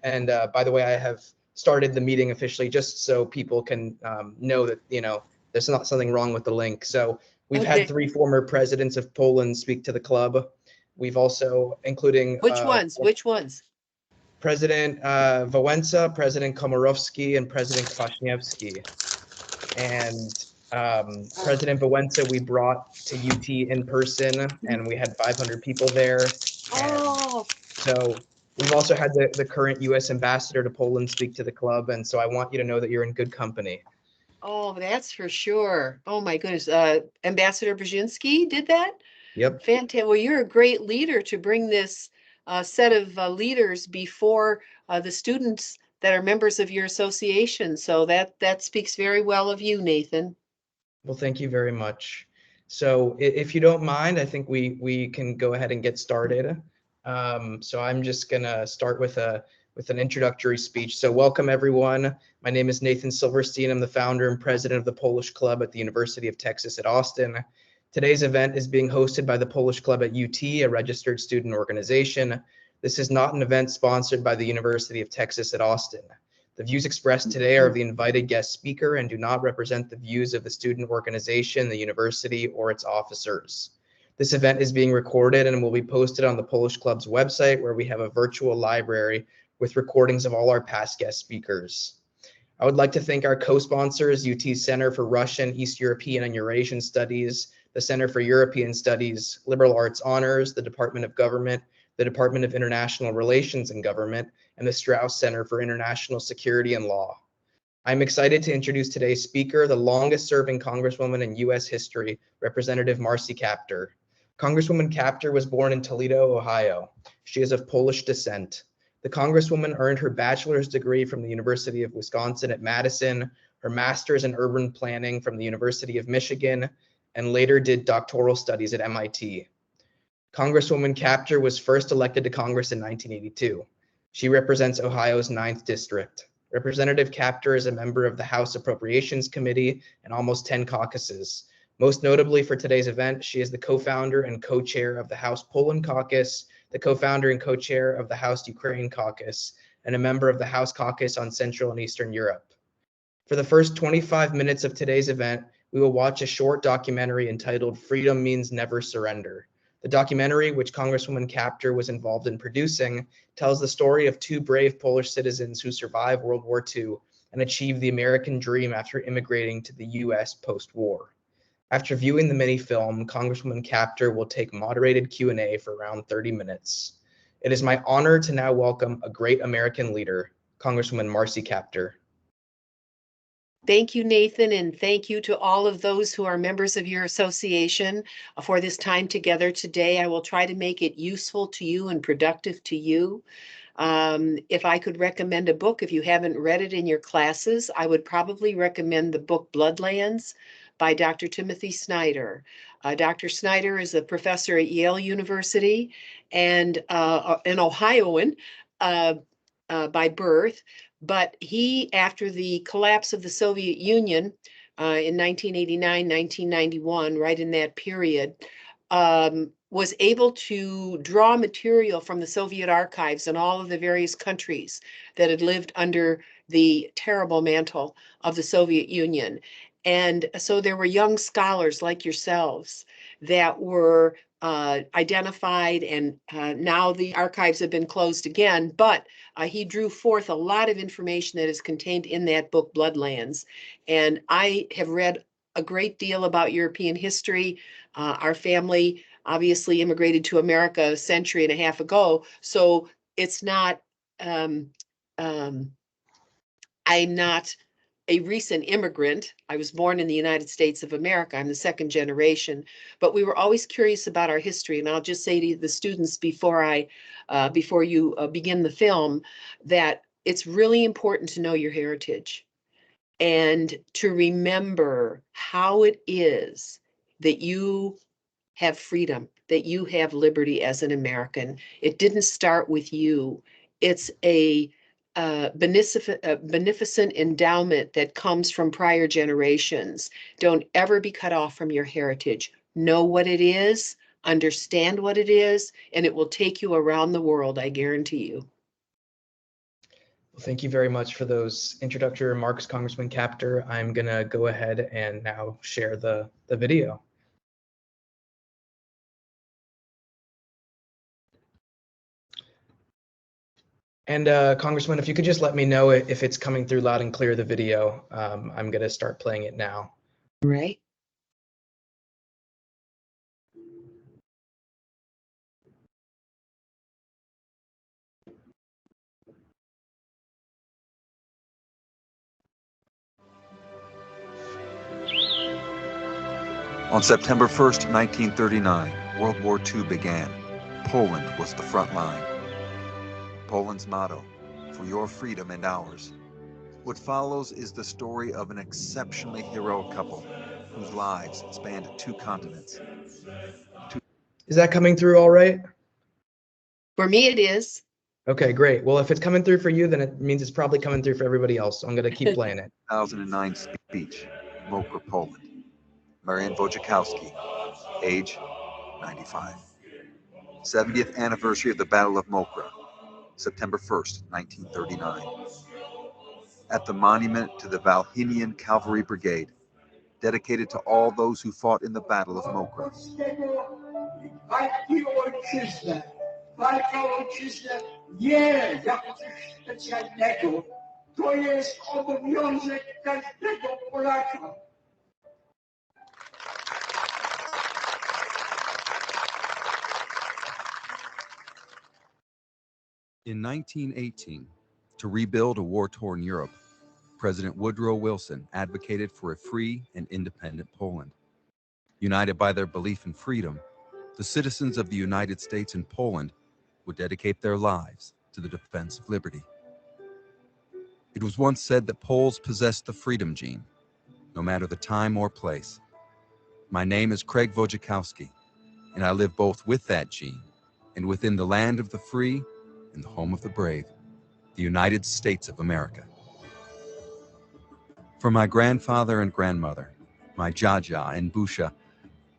And by the way, I have started the meeting officially just so people can know that, there's not something wrong with the link. So we've had 3 former presidents of Poland speak to the club. We've also, including Which ones? President Wałęsa, President Komorowski, and President Kwaśniewski. And President Wałęsa we brought to UT in person, and we had 500 people there. Oh. So we've also had the current U.S. ambassador to Poland speak to the club, and so I want you to know that you're in good company. Oh, that's for sure. Oh my goodness. Ambassador Brzezinski did that? Yep. Fantastic. Well, you're a great leader to bring this set of leaders before the students that are members of your association. So that speaks very well of you, Nathan. Well, thank you very much. So if you don't mind, I think we can go ahead and get started. So I'm just gonna start with an introductory speech. So welcome everyone. My name is Nathan Silverstein. I'm the founder and president of the Polish Club at the University of Texas at Austin. Today's event is being hosted by the Polish Club at UT, a registered student organization. This is not an event sponsored by the University of Texas at Austin. The views expressed today are of the invited guest speaker and do not represent the views of the student organization, the university, or its officers. This event is being recorded and will be posted on the Polish Club's website, where we have a virtual library with recordings of all our past guest speakers. I would like to thank our co-sponsors, UT Center for Russian, East European, and Eurasian Studies, the Center for European Studies, Liberal Arts Honors, the Department of Government, the Department of International Relations and Government, and the Strauss Center for International Security and Law. I'm excited to introduce today's speaker, the longest-serving Congresswoman in U.S. history, Representative Marcy Kaptur. Congresswoman Kaptur was born in Toledo, Ohio. She is of Polish descent. The Congresswoman earned her bachelor's degree from the University of Wisconsin at Madison, her master's in urban planning from the University of Michigan, and later did doctoral studies at MIT. Congresswoman Kaptur was first elected to Congress in 1982. She represents Ohio's 9th District. Representative Kaptur is a member of the House Appropriations Committee and almost 10 caucuses. Most notably for today's event, she is the co-founder and co-chair of the House Poland Caucus, the co-founder and co-chair of the House Ukraine Caucus, and a member of the House Caucus on Central and Eastern Europe. For the first 25 minutes of today's event, we will watch a short documentary entitled Freedom Means Never Surrender. The documentary, which Congresswoman Kaptur was involved in producing, tells the story of 2 brave Polish citizens who survived World War II and achieved the American dream after immigrating to the U.S. post-war. After viewing the mini-film, Congresswoman Kaptur will take moderated Q&A for around 30 minutes. It is my honor to now welcome a great American leader, Congresswoman Marcy Kaptur. Thank you, Nathan, and thank you to all of those who are members of your association for this time together today. I will try to make it useful to you and productive to you. If I could recommend a book, if you haven't read it in your classes, I would probably recommend the book Bloodlands by Dr. Timothy Snyder. Dr. Snyder is a professor at Yale University and an Ohioan by birth. But he, after the collapse of the Soviet Union in 1989, 1991, right in that period, was able to draw material from the Soviet archives in all of the various countries that had lived under the terrible mantle of the Soviet Union. And so there were young scholars like yourselves that were identified, and now the archives have been closed again, but he drew forth a lot of information that is contained in that book, Bloodlands. And I have read a great deal about European history. Our family obviously immigrated to America a century and a half ago, so it's not, I'm not a recent immigrant. I was born in the United States of America. I'm the 2nd generation, but we were always curious about our history. And I'll just say to the students before you begin the film, that it's really important to know your heritage and to remember how it is that you have freedom, that you have liberty as an American. It didn't start with you. It's a beneficent endowment that comes from prior generations. Don't ever be cut off from your heritage. Know what it is, understand what it is, and it will take you around the world, I guarantee you. Thank you very much for those introductory remarks, Congressman Kaptur. I'm going to go ahead and now share the video. And Congressman, if you could just let me know if it's coming through loud and clear, the video. I'm going to start playing it now. Right. On September 1st, 1939, World War II began. Poland was the front line. Poland's motto, "For your freedom and ours." What follows is the story of an exceptionally heroic couple whose lives spanned 2 continents. Is that coming through all right? For me, it is. Okay, great. Well, if it's coming through for you, then it means it's probably coming through for everybody else. So I'm going to keep playing it. 2009 speech, Mokra, Poland. Marian Wojciechowski, age 95. 70th anniversary of the Battle of Mokra, September 1st, 1939. At the monument to the Valhinian Cavalry Brigade, dedicated to all those who fought in the Battle of Mokra. Walka o ojczyznę nie jako coś specjalnego. To jest obowiązek każdego Polaka. In 1918, to rebuild a war-torn Europe, President Woodrow Wilson advocated for a free and independent Poland. United by their belief in freedom, the citizens of the United States and Poland would dedicate their lives to the defense of liberty. It was once said that Poles possessed the freedom gene, no matter the time or place. My name is Craig Wojciechowski, and I live both with that gene and within the land of the free and the home of the brave, the United States of America. For my grandfather and grandmother, my Jaja and Busha,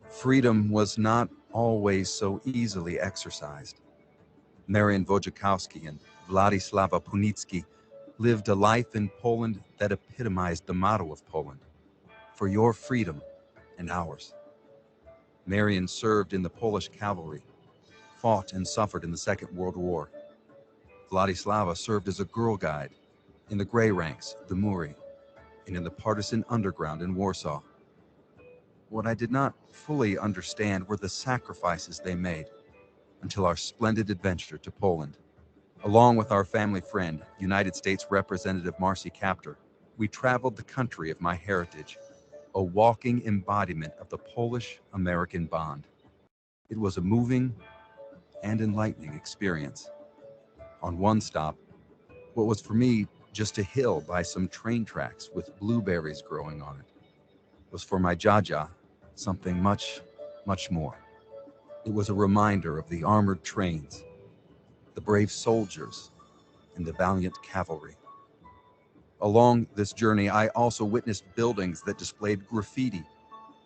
freedom was not always so easily exercised. Marian Wojciechowski and Władysława Punicki lived a life in Poland that epitomized the motto of Poland, "For your freedom and ours." Marian served in the Polish cavalry, fought and suffered in the Second World War. Władysława served as a girl guide in the gray ranks of the Muri and in the partisan underground in Warsaw. What I did not fully understand were the sacrifices they made until our splendid adventure to Poland. Along with our family friend, United States Representative Marcy Kaptur, we traveled the country of my heritage, a walking embodiment of the Polish-American bond. It was a moving and enlightening experience. On one stop, what was for me just a hill by some train tracks with blueberries growing on it, was for my Jaja something much, much more. It was a reminder of the armored trains, the brave soldiers, and the valiant cavalry. Along this journey, I also witnessed buildings that displayed graffiti,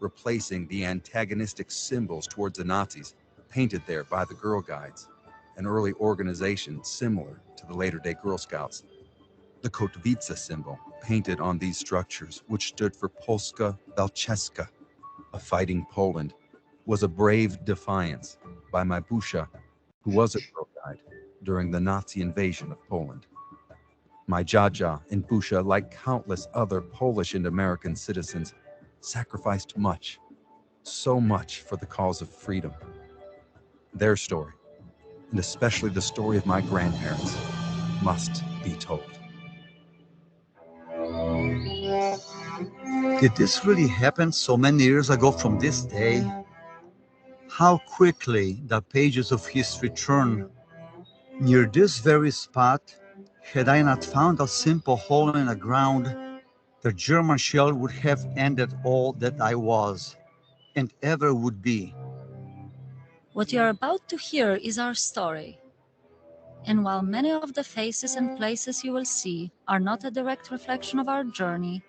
replacing the antagonistic symbols towards the Nazis painted there by the Girl Guides, an early organization similar to the later-day Girl Scouts. The Kotwica symbol painted on these structures, which stood for Polska Walczewska, a fighting Poland, was a brave defiance by my Busha, who was a Girl Guide during the Nazi invasion of Poland. My Jaja and Busha, like countless other Polish and American citizens, sacrificed much, so much for the cause of freedom. Their story, and especially the story of my grandparents, must be told. Did this really happen so many years ago from this day? How quickly the pages of history turn. Near this very spot, had I not found a simple hole in the ground, the German shell would have ended all that I was and ever would be. What you are about to hear is our story. And while many of the faces and places you will see are not a direct reflection of our journey,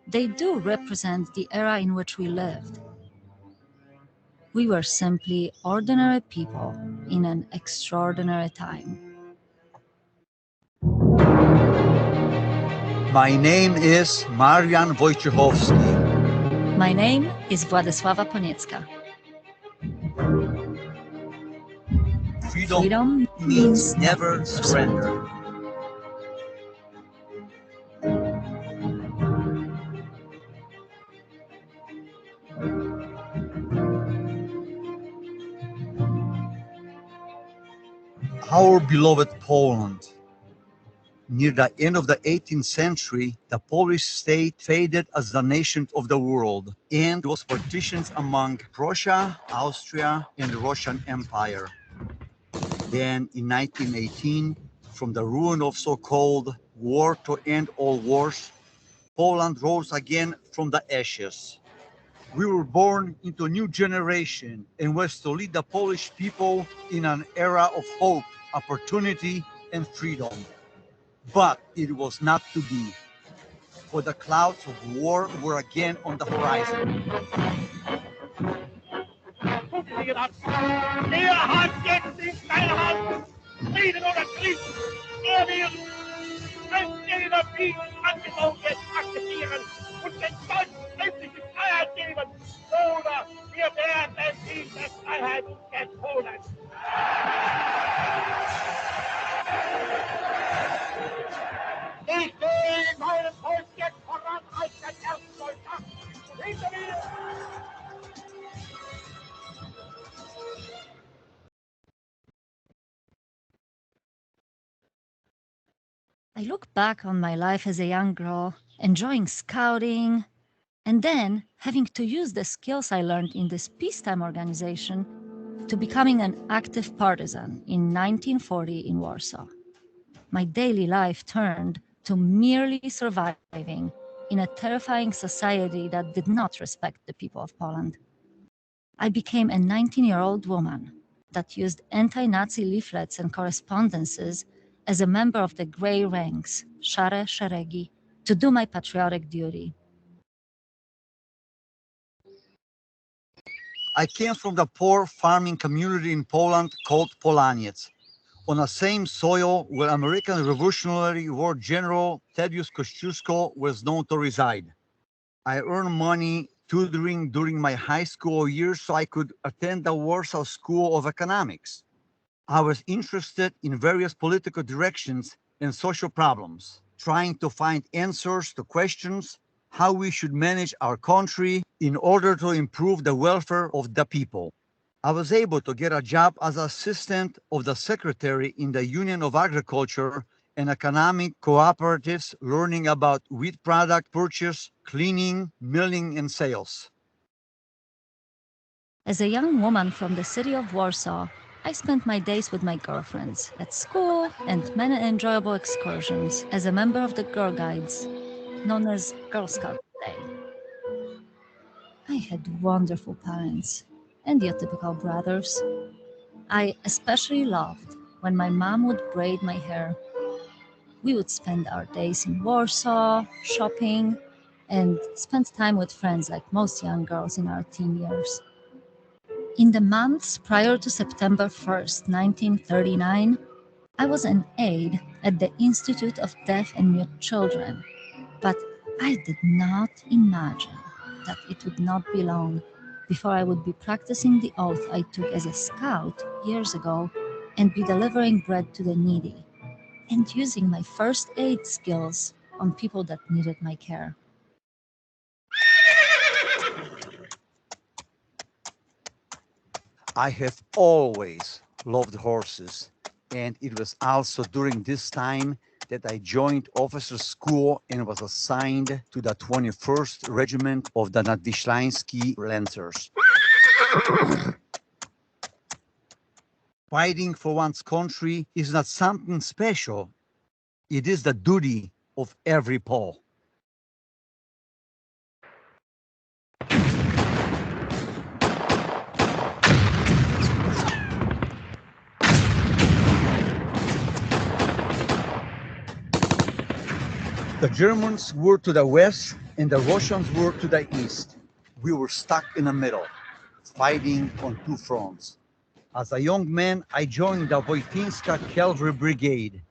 they do represent the era in which we lived. We were simply ordinary people in an extraordinary time. My name is Marian Wojciechowski. My name is Władysława Poniecka. Freedom means never surrender. Our beloved Poland. Near the end of the 18th century, the Polish state faded as the nation of the world and was partitioned among Prussia, Austria, and the Russian Empire. Then in 1918, from the ruin of so-called war to end all wars, Poland rose again from the ashes. We were born into a new generation and was to lead the Polish people in an era of hope, opportunity, and freedom. But it was not to be, for the clouds of war were again on the horizon. Frieden oder Krieg, er will als jeder Frieden angeboten akzeptieren und den Deutschen endliche Freiheit geben. Oder wir werden diese Freiheit entholen. Ich gehe in meinem Volk jetzt voran als der erste Soldat. Hinter mir! I look back on my life as a young girl, enjoying scouting, and then having to use the skills I learned in this peacetime organization to becoming an active partisan in 1940 in Warsaw. My daily life turned to merely surviving in a terrifying society that did not respect the people of Poland. I became a 19-year-old woman that used anti-Nazi leaflets and correspondences as a member of the Grey Ranks, Szare Szeregi, to do my patriotic duty. I came from the poor farming community in Poland called Polaniec, on the same soil where American Revolutionary War General Tadeusz Kościuszko was known to reside. I earned money tutoring during my high school years so I could attend the Warsaw School of Economics. I was interested in various political directions and social problems, trying to find answers to questions how we should manage our country in order to improve the welfare of the people. I was able to get a job as assistant of the secretary in the Union of Agriculture and Economic Cooperatives, learning about wheat product purchase, cleaning, milling, and sales. As a young woman from the city of Warsaw, I spent my days with my girlfriends at school and many enjoyable excursions as a member of the Girl Guides, known as Girl Scouts today. I had wonderful parents and your typical brothers. I especially loved when my mom would braid my hair. We would spend our days in Warsaw, shopping, and spend time with friends like most young girls in our teen years. In the months prior to September 1st, 1939, I was an aide at the Institute of Deaf and Mute Children, but I did not imagine that it would not be long before I would be practicing the oath I took as a scout years ago and be delivering bread to the needy and using my first aid skills on people that needed my care. I have always loved horses, and it was also during this time that I joined officer school and was assigned to the 21st Regiment of the Nadwiślański Lancers. Fighting for one's country is not something special. It is the duty of every Pole. The Germans were to the west and the Russians were to the east. We were stuck in the middle, fighting on two fronts. As a young man, I joined the Wojtyńska Cavalry Brigade.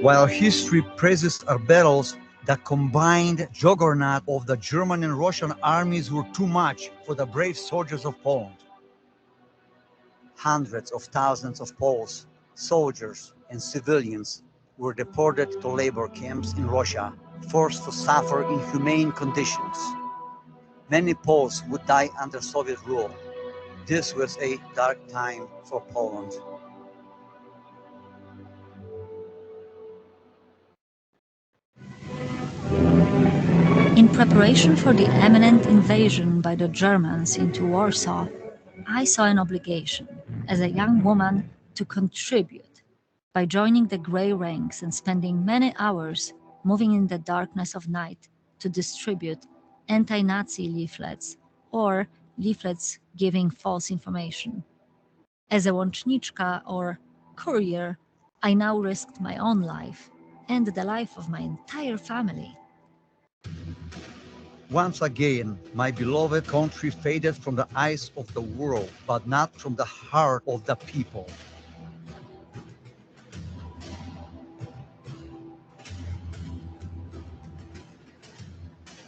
While history praises our battles, the combined juggernaut of the German and Russian armies were too much for the brave soldiers of Poland. Hundreds of thousands of Poles, soldiers, and civilians were deported to labor camps in Russia, forced to suffer inhumane conditions. Many Poles would die under Soviet rule. This was a dark time for Poland. In preparation for the imminent invasion by the Germans into Warsaw, I saw an obligation as a young woman to contribute by joining the Grey Ranks and spending many hours moving in the darkness of night to distribute anti-Nazi leaflets or leaflets giving false information. As a łączniczka or courier, I now risked my own life and the life of my entire family. Once again, my beloved country faded from the eyes of the world, but not from the heart of the people.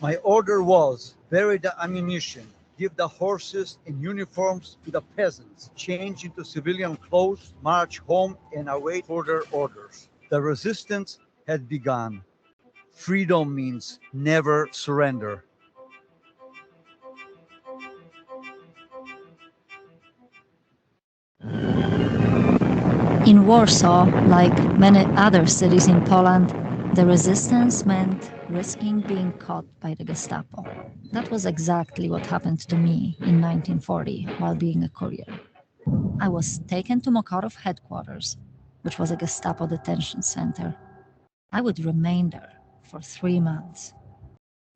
My order was, bury the ammunition, give the horses and uniforms to the peasants, change into civilian clothes, march home, and await further orders. The resistance had begun. Freedom means never surrender. In Warsaw, like many other cities in Poland, the resistance meant risking being caught by the Gestapo. That was exactly what happened to me in 1940 while being a courier. I was taken to Mokorów headquarters, which was a Gestapo detention center. I would remain there for 3 months.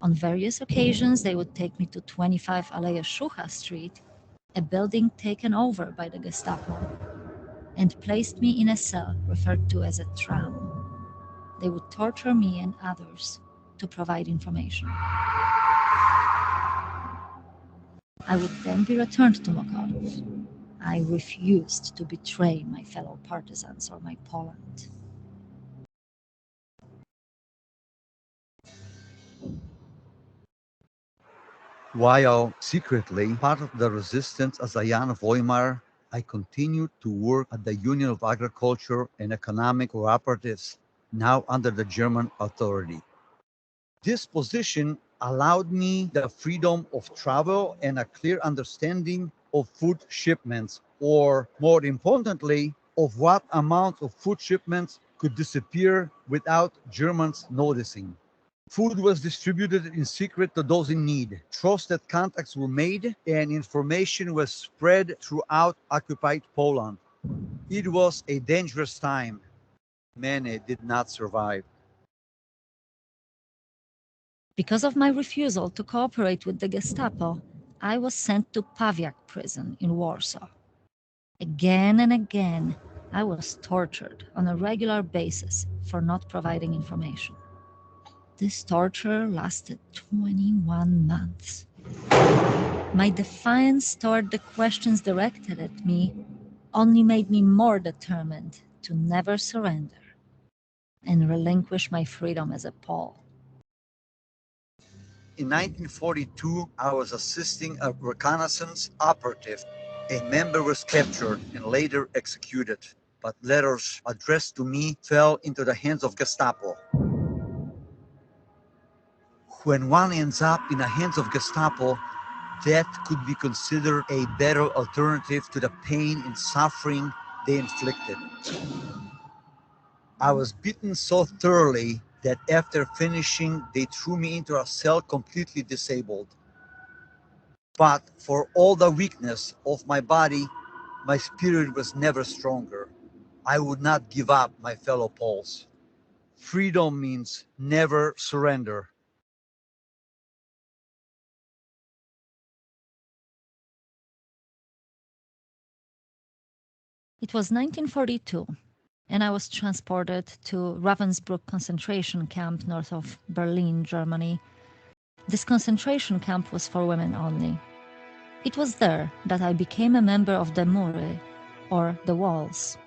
On various occasions, they would take me to 25 Aleja Szucha Street, a building taken over by the Gestapo, and placed me in a cell referred to as a tram. They would torture me and others to provide information. I would then be returned to Mokorów. I refused to betray my fellow partisans or my Poland. While secretly part of the resistance as a young Weimar, I continued to work at the Union of Agriculture and Economic Cooperatives, now under the German authority. This position allowed me the freedom of travel and a clear understanding of food shipments, or more importantly, of what amount of food shipments could disappear without Germans noticing. Food was distributed in secret to those in need. Trusted contacts were made and information was spread throughout occupied Poland. It was a dangerous time. Many did not survive. Because of my refusal to cooperate with the Gestapo, I was sent to Pawiak prison in Warsaw. Again and again, I was tortured on a regular basis for not providing information. This torture lasted 21 months. My defiance toward the questions directed at me only made me more determined to never surrender and relinquish my freedom as a Pole. In 1942, I was assisting a reconnaissance operative. A member was captured and later executed, but letters addressed to me fell into the hands of Gestapo. When one ends up in the hands of Gestapo, death could be considered a better alternative to the pain and suffering they inflicted. I was beaten so thoroughly that after finishing, they threw me into a cell completely disabled. But for all the weakness of my body, my spirit was never stronger. I would not give up, my fellow Poles. Freedom means never surrender. It was 1942, and I was transported to Ravensbrück concentration camp north of Berlin, Germany. This concentration camp was for women only. It was there that I became a member of the Mury, or the Walls.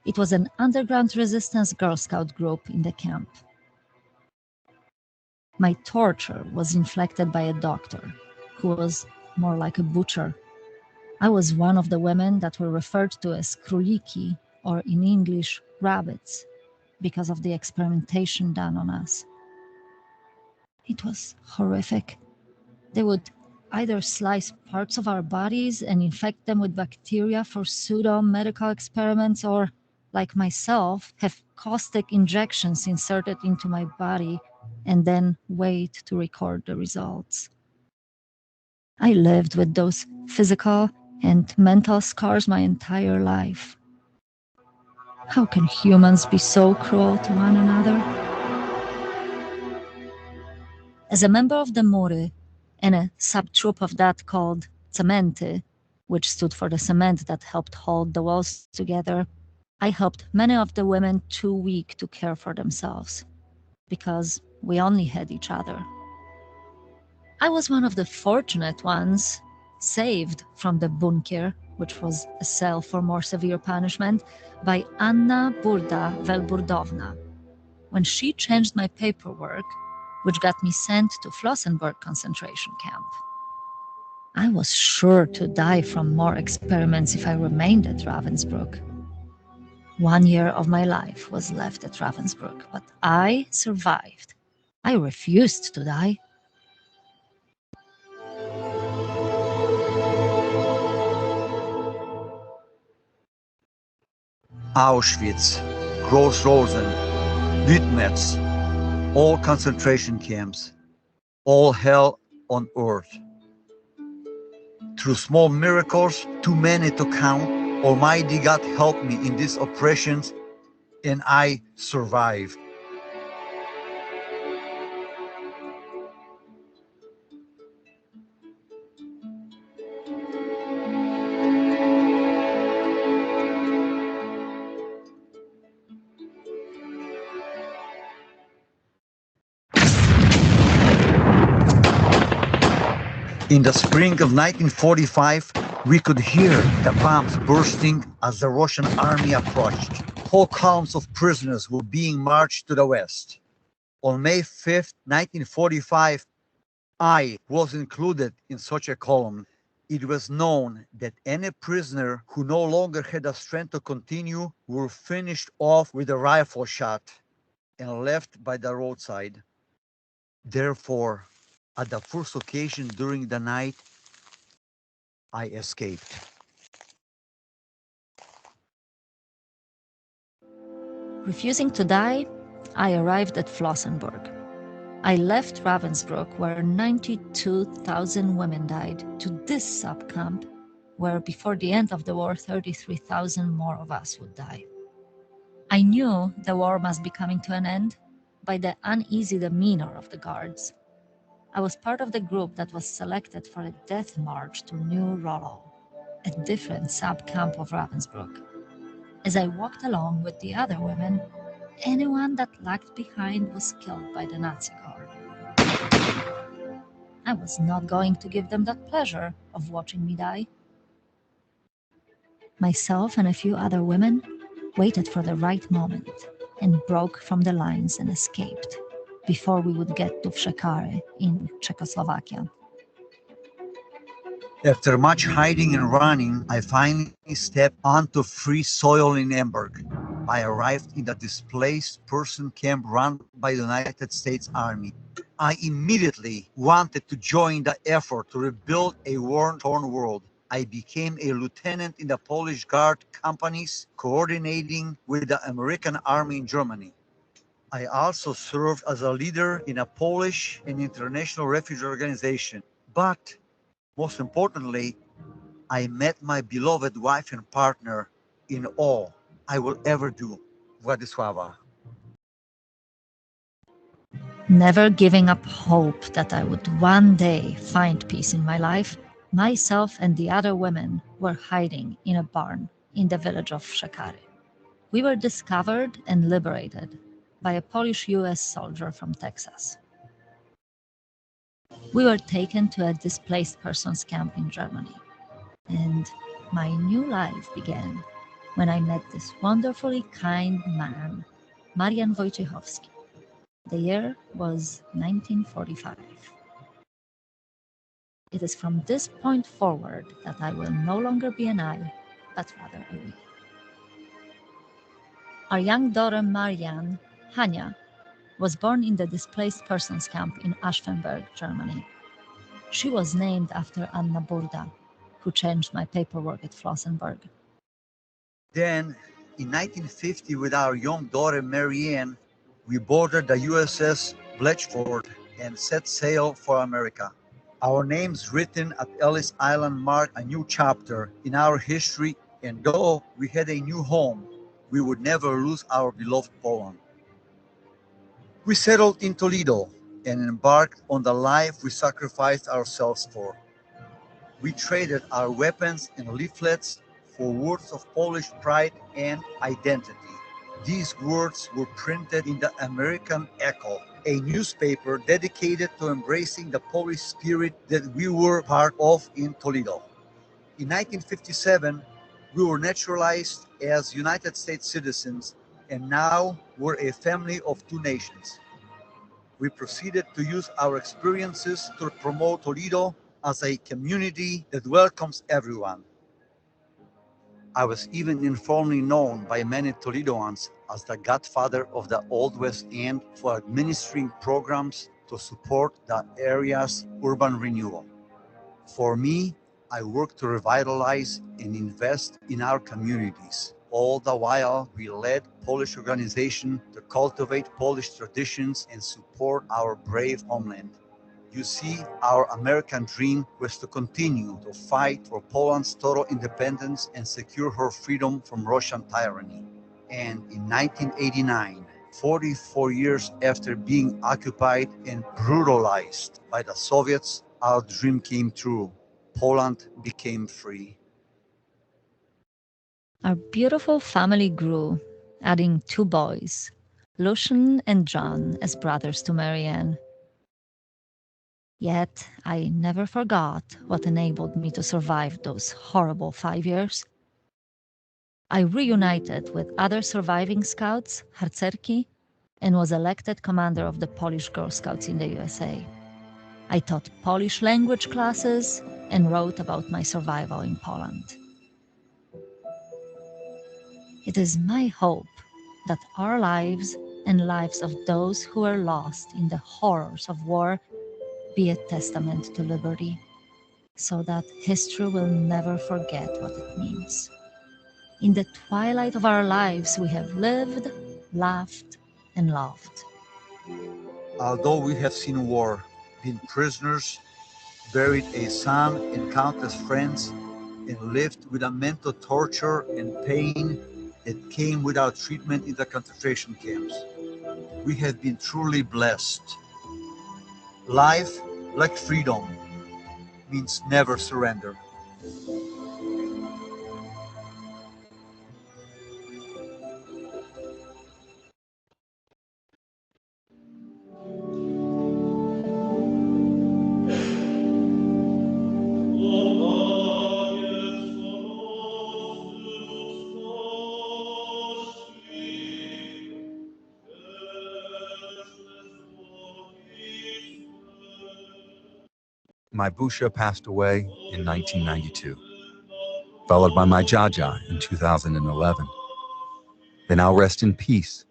It was an underground resistance Girl Scout group in the camp. My torture was inflicted by a doctor, who was more like a butcher. I was one of the women that were referred to as króliki, or in English, rabbits, because of the experimentation done on us. It was horrific. They would either slice parts of our bodies and infect them with bacteria for pseudo-medical experiments, or, like myself, have caustic injections inserted into my body and then wait to record the results. I lived with those physical and mental scars my entire life. How can humans be so cruel to one another? As a member of the Mury and a subtroop of that called Cementy, which stood for the cement that helped hold the walls together, I helped many of the women too weak to care for themselves, because we only had each other. I was one of the fortunate ones saved from the bunkier, which was a cell for more severe punishment, by Anna Burda Welburdowna. When she changed my paperwork, which got me sent to Flossenburg concentration camp. I was sure to die from more experiments if I remained at Ravensbrück. 1 year of my life was left at Ravensbrück, but I survived. I refused to die. Auschwitz, Gross-Rosen, Büttnitz, all concentration camps, all hell on earth. Through small miracles, too many to count, Almighty God helped me in these oppressions, and I survived. In the spring of 1945, we could hear the bombs bursting as the Russian army approached. Whole columns of prisoners were being marched to the west. On May 5th, 1945, I was included in such a column. It was known that any prisoner who no longer had the strength to continue were finished off with a rifle shot and left by the roadside. Therefore, at the first occasion during the night, I escaped. Refusing to die, I arrived at Flossenburg. I left Ravensbrück, where 92,000 women died, to this subcamp, where before the end of the war, 33,000 more of us would die. I knew the war must be coming to an end by the uneasy demeanor of the guards. I was part of the group that was selected for a death march to New Rollo, a different subcamp of Ravensbrück. As I walked along with the other women, anyone that lagged behind was killed by the Nazi guard. I was not going to give them that pleasure of watching me die. Myself and a few other women waited for the right moment and broke from the lines and escaped before we would get to Wszekary in Czechoslovakia. After much hiding and running, I finally stepped onto free soil in Hamburg. I arrived in the displaced person camp run by the United States Army. I immediately wanted to join the effort to rebuild a war-torn world. I became a lieutenant in the Polish Guard companies, coordinating with the American Army in Germany. I also served as a leader in a Polish and international refugee organization. But most importantly, I met my beloved wife and partner in all I will ever do, Władysława. Never giving up hope that I would one day find peace in my life, myself and the other women were hiding in a barn in the village of Wszekary. We were discovered and liberated by a Polish US soldier from Texas. We were taken to a displaced persons camp in Germany, and my new life began. when I met this wonderfully kind man, Marian Wojciechowski. The year was 1945. It is from this point forward that I will no longer be an I, but rather a we. Our young daughter Marianne, Hania, was born in the displaced persons camp in Aschenberg, Germany. She was named after Anna Burda, who changed my paperwork at Flossenburg. Then, in 1950, with our young daughter Marianne, we boarded the USS Bletchford and set sail for America. Our names written at Ellis Island marked a new chapter in our history, and though we had a new home, we would never lose our beloved Poland. We settled in Toledo and embarked on the life we sacrificed ourselves for. We traded our weapons and leaflets for words of Polish pride and identity. These words were printed in the American Echo, a newspaper dedicated to embracing the Polish spirit that we were part of in Toledo. In 1957, we were naturalized as United States citizens, and now we're a family of two nations. We proceeded to use our experiences to promote Toledo as a community that welcomes everyone. I was even informally known by many Toledoans as the godfather of the Old West End for administering programs to support the area's urban renewal. For me, I work to revitalize and invest in our communities. All the while, we led Polish organizations to cultivate Polish traditions and support our brave homeland. You see, our American dream was to continue to fight for Poland's total independence and secure her freedom from Russian tyranny. And in 1989, 44 years after being occupied and brutalized by the Soviets, our dream came true. Poland became free. Our beautiful family grew, adding two boys, Lucian and John, as brothers to Marianne. Yet I never forgot what enabled me to survive those horrible 5 years. I reunited with other surviving scouts, harcerki, and was elected commander of the Polish Girl Scouts in the USA. I taught Polish language classes and wrote about my survival in Poland. It is my hope that our lives and lives of those who were lost in the horrors of war be a testament to liberty, so that history will never forget what it means. In the twilight of our lives, we have lived, laughed, and loved. Although we have seen war, been prisoners, buried a son and countless friends, and lived with a mental torture and pain that came without treatment in the concentration camps, we have been truly blessed. Life, like freedom, means never surrender. My Busha passed away in 1992, followed by my Jaja in 2011. They now rest in peace,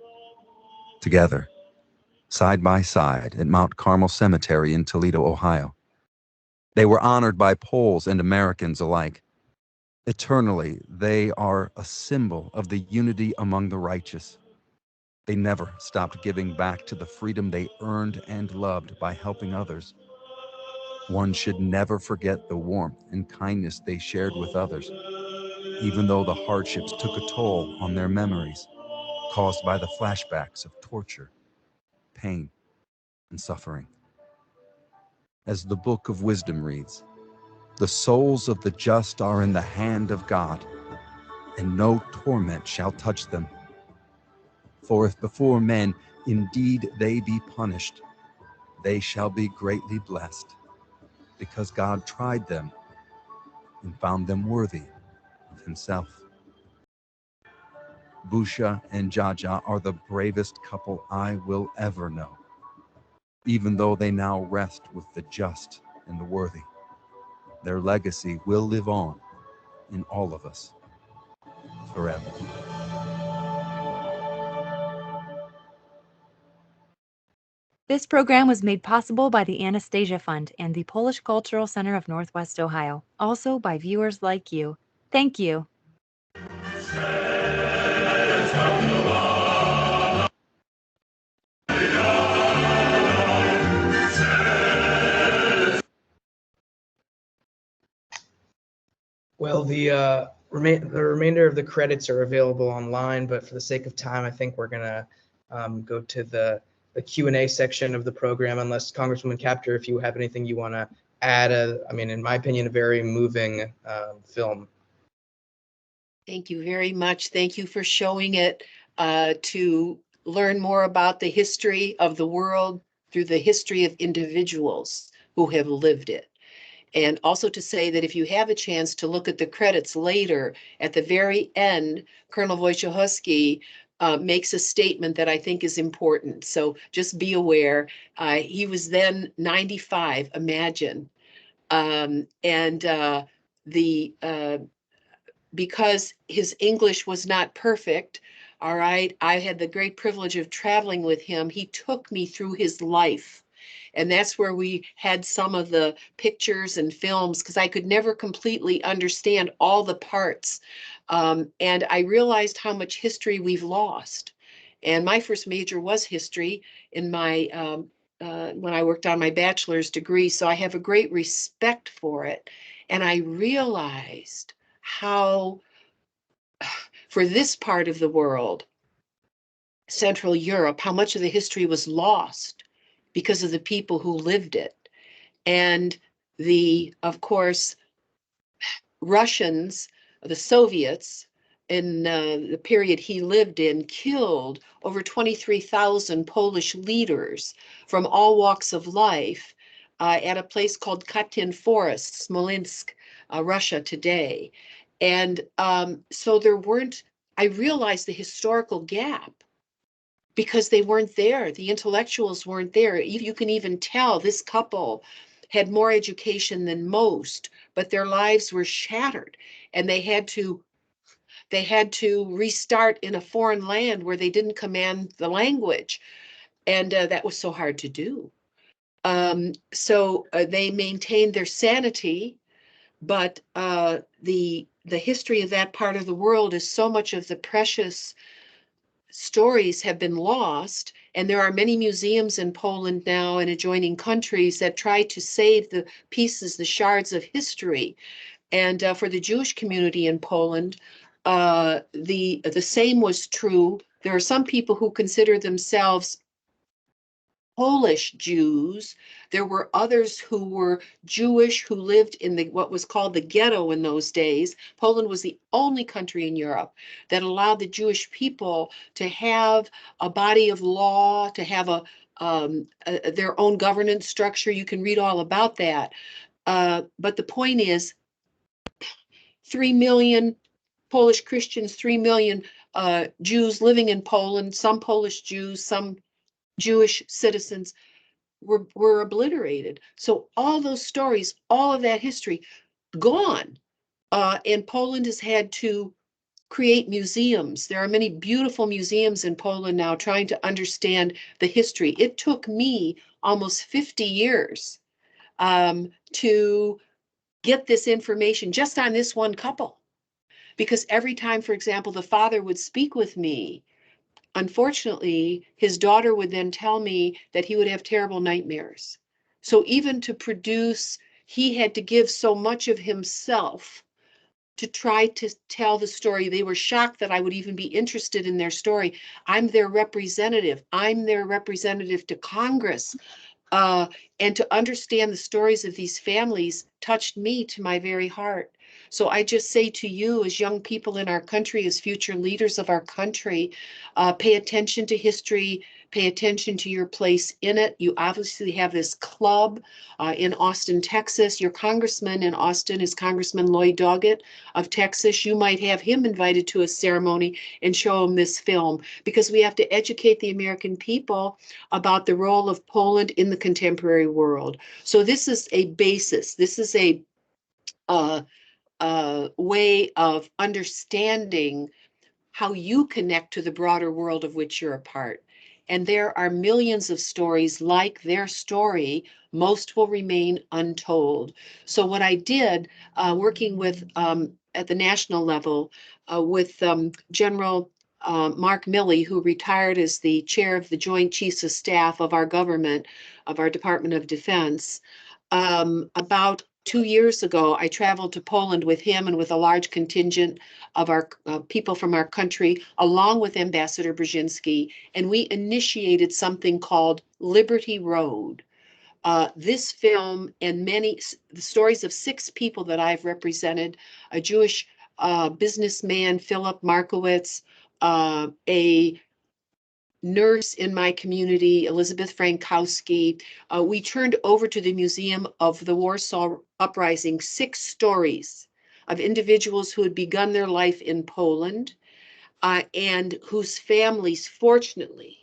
together, side by side at Mount Carmel Cemetery in Toledo, Ohio. They were honored by Poles and Americans alike. Eternally, they are a symbol of the unity among the righteous. They never stopped giving back to the freedom they earned and loved by helping others. One should never forget the warmth and kindness they shared with others, even though the hardships took a toll on their memories, caused by the flashbacks of torture, pain, and suffering. As the Book of Wisdom reads, "The souls of the just are in the hand of God, and no torment shall touch them. For if before men indeed they be punished, they shall be greatly blessed, because God tried them and found them worthy of himself." Busha and Jaja are the bravest couple I will ever know, even though they now rest with the just and the worthy. Their legacy will live on in all of us forever. This program was made possible by the Anastasia Fund and the Polish Cultural Center of Northwest Ohio, also by viewers like you. Thank you. Well, the remainder of the credits are available online, but for the sake of time, I think we're gonna go to the Q&A section of the program, unless Congresswoman Kaptur, if you have anything you want to add. I mean, in my opinion, a very moving film. Thank you very much. Thank you for showing it to learn more about the history of the world through the history of individuals who have lived it. And also to say that if you have a chance to look at the credits later, at the very end, Colonel Wojciechowski makes a statement that I think is important. So just be aware. He was then 95, imagine. Because his English was not perfect, all right, I had the great privilege of traveling with him. He took me through his life. And that's where we had some of the pictures and films, because I could never completely understand all the parts. And I realized how much history we've lost. And my first major was history in my when I worked on my bachelor's degree. So I have a great respect for it. And I realized how, for this part of the world, Central Europe, how much of the history was lost because of the people who lived it. And of course, Russians, the Soviets, in the period he lived in, killed over 23,000 Polish leaders from all walks of life at a place called Katyn Forest, Smolensk, Russia today. And so I realized the historical gap, because they weren't there. The intellectuals weren't there. You can even tell this couple had more education than most, but their lives were shattered, and they had to restart in a foreign land where they didn't command the language, and that was so hard to do. So they maintained their sanity, but the history of that part of the world is so much of the precious stories have been lost, and there are many museums in Poland now and adjoining countries that try to save the pieces, the shards of history. And for the Jewish community in Poland, the same was true. There are some people who consider themselves Polish Jews. There were others who were Jewish who lived in what was called the ghetto in those days. Poland was the only country in Europe that allowed the Jewish people to have a body of law, to have their own governance structure. You can read all about that. But the point is, 3 million Polish Christians, 3 million Jews living in Poland, some Polish Jews, some Jewish citizens were obliterated. So all those stories, all of that history, gone. And Poland has had to create museums. There are many beautiful museums in Poland now trying to understand the history. It took me almost 50 years to get this information just on this one couple. Because every time, for example, the father would speak with me, unfortunately, his daughter would then tell me that he would have terrible nightmares. So even to produce, he had to give so much of himself to try to tell the story. They were shocked that I would even be interested in their story. I'm their representative. I'm their representative to Congress. And to understand the stories of these families touched me to my very heart. So I just say to you, as young people in our country, as future leaders of our country, pay attention to history, pay attention to your place in it. You obviously have this club in Austin, Texas. Your congressman in Austin is Congressman Lloyd Doggett of Texas. You might have him invited to a ceremony and show him this film, because we have to educate the American people about the role of Poland in the contemporary world. So this is a basis. This is a way of understanding how you connect to the broader world of which you're a part. And there are millions of stories like their story. Most will remain untold. So what I did, working with at the national level with General Mark Milley, who retired as the chair of the Joint Chiefs of Staff of our government, of our Department of Defense, about 2 years ago, I traveled to Poland with him and with a large contingent of our people from our country, along with Ambassador Brzezinski, and we initiated something called Liberty Road. This film and the stories of 6 people that I've represented, a Jewish businessman, Philip Markowitz, a nurse in my community, Elizabeth Frankowski, we turned over to the Museum of the Warsaw Uprising 6 stories of individuals who had begun their life in Poland and whose families, fortunately,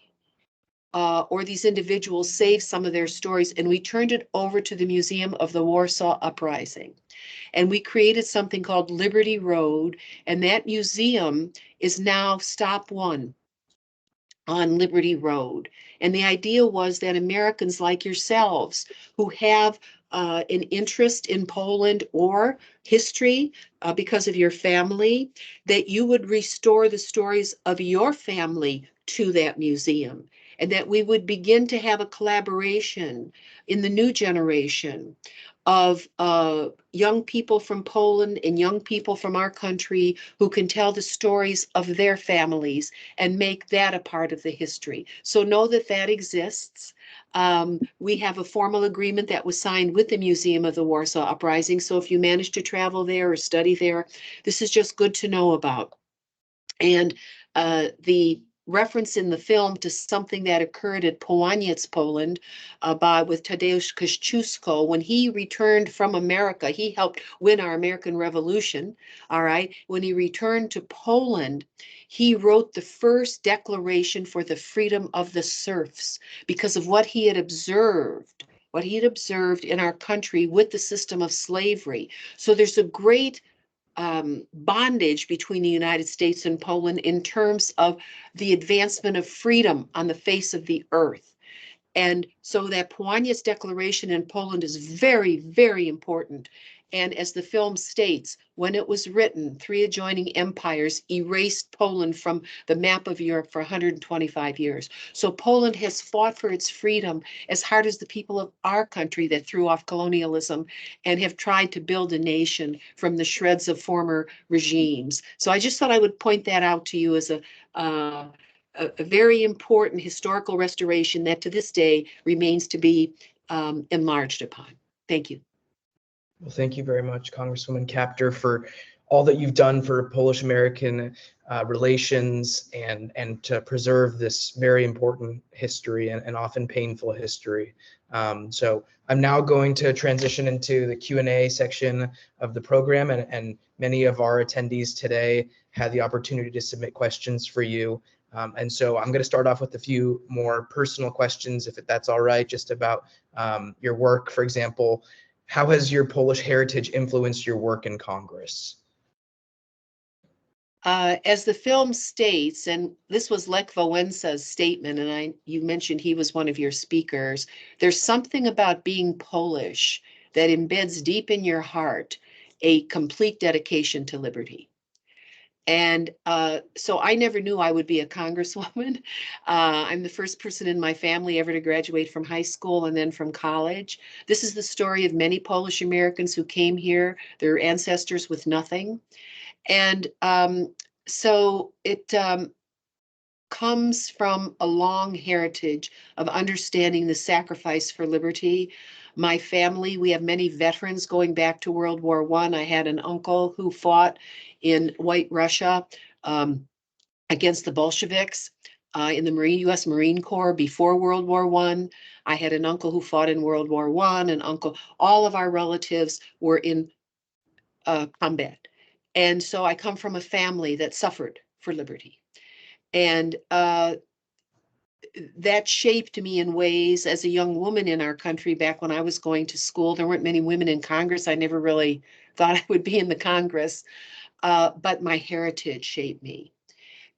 or these individuals saved some of their stories, and we turned it over to the Museum of the Warsaw Uprising. And we created something called Liberty Road, and that museum is now stop 1 on Liberty Road. And the idea was that Americans like yourselves who have an interest in Poland or history because of your family, that you would restore the stories of your family to that museum, and that we would begin to have a collaboration in the new generation of young people from Poland and young people from our country who can tell the stories of their families and make that a part of the history. So know that that exists. We have a formal agreement that was signed with the Museum of the Warsaw Uprising. So if you manage to travel there or study there, this is just good to know about. And the reference in the film to something that occurred at Połaniec, Poland, with Tadeusz Kościuszko. When he returned from America, he helped win our American Revolution, all right? When he returned to Poland, he wrote the first declaration for the freedom of the serfs because of what he had observed in our country with the system of slavery. So there's a great bondage between the United States and Poland in terms of the advancement of freedom on the face of the earth. And so that Połaniec Declaration in Poland is very, very important. And as the film states, when it was written, 3 adjoining empires erased Poland from the map of Europe for 125 years. So Poland has fought for its freedom as hard as the people of our country that threw off colonialism and have tried to build a nation from the shreds of former regimes. So I just thought I would point that out to you as a very important historical restoration that to this day remains to be enlarged upon. Thank you. Well, thank you very much, Congresswoman Kaptur, for all that you've done for Polish-American relations and to preserve this very important history and often painful history. So I'm now going to transition into the Q&A section of the program, and many of our attendees today had the opportunity to submit questions for you. And so I'm going to start off with a few more personal questions, if that's all right, just about your work. For example, how has your Polish heritage influenced your work in Congress? As the film states, and this was Lech Wałęsa's statement, and you mentioned he was one of your speakers, there's something about being Polish that embeds deep in your heart a complete dedication to liberty. And so I never knew I would be a congresswoman. I'm the first person in my family ever to graduate from high school and then from college. This is the story of many Polish Americans who came here, their ancestors with nothing. And so it comes from a long heritage of understanding the sacrifice for liberty. My family, we have many veterans going back to World War I. I had an uncle who fought in White Russia against the Bolsheviks. in the U.S. Marine Corps before World War I. I had an uncle who fought in World War I, an uncle. All of our relatives were in combat. And so I come from a family that suffered for liberty. And that shaped me in ways as a young woman in our country back when I was going to school. There weren't many women in Congress. I never really thought I would be in the Congress, but my heritage shaped me.